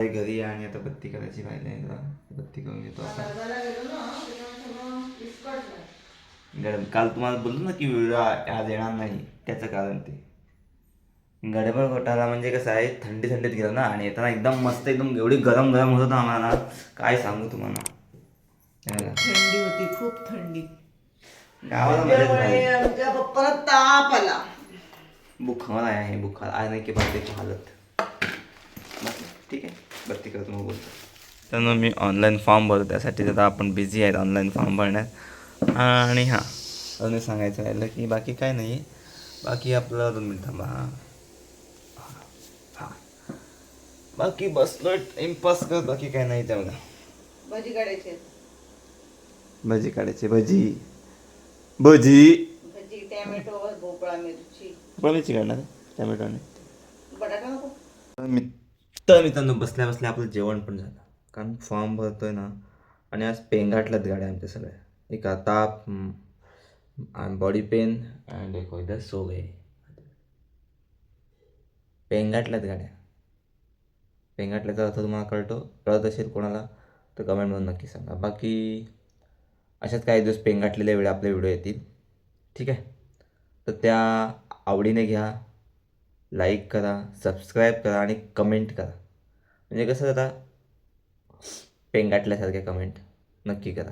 घरी आणि आता बत्ती करायची राहिली आहे. बत्ती करून घेतो आपण. काल तुम्हाला बोललो ना की व्हिडिओ आज येणार नाही, त्याचं कारण ते गडबड घोटाळा म्हणजे कसं आहे, थंडीत गेलं ना आणि येताना एकदम मस्त एकदम एवढी गरम गरम होत होतं आम्हाला, काय सांगू तुम्हाला. थंडी होती, खूप थंडी. गावाला मजाच नाही. आमच्या पप्पाला ताप आला. बुखार आहे, बुखार आहे नाही की बत्तीची हालत. ठीक आहे, बत्ती करतो मग बोलतो. तर मी ऑनलाईन फॉर्म भरतो, त्यासाठी आता आपण बिझी आहेत ऑनलाईन फॉर्म भरण्यात. आणि हां, अजून सांगायचं राहिलं की बाकी काय नाही. बाकी आपलं 2 मिनिट थांबा. हां बाकी बसलोय टाइमपास करत, बाकी काय नाही. त्या बघा भजी काढायचे, भजी काढायची. भजी भजी भजी टॅमॅटो, भोपळा, मिरची. मिरची काढणार टॅमॅटोने. बटाटा नको. तर मित्रांनो, बसल्या बसल्या आपलं जेवण पण झालं, कारण फॉर्म भरतोय ना. आणि आज पेंगाटल्यात गाड्या आमच्या सगळ्या. एक ताप, बॉडी पेन अँड एक इधर सो गए. पेंगाटल्यात गाड्या. पेंगाटल्याचा अर्थ तुम्हाला कळत असेल कोणाला तर कमेंटमधून नक्की सांगा. बाकी अशाच काही दिवस पेंगाटलेल्या वेळी आपले व्हिडिओ येतील, ठीक आहे. तर त्या आवडीने घ्या, लाईक करा, सबस्क्राईब करा आणि कमेंट करा. म्हणजे कसं आता पेंगाटल्यासारख्या कमेंट नक्की करा.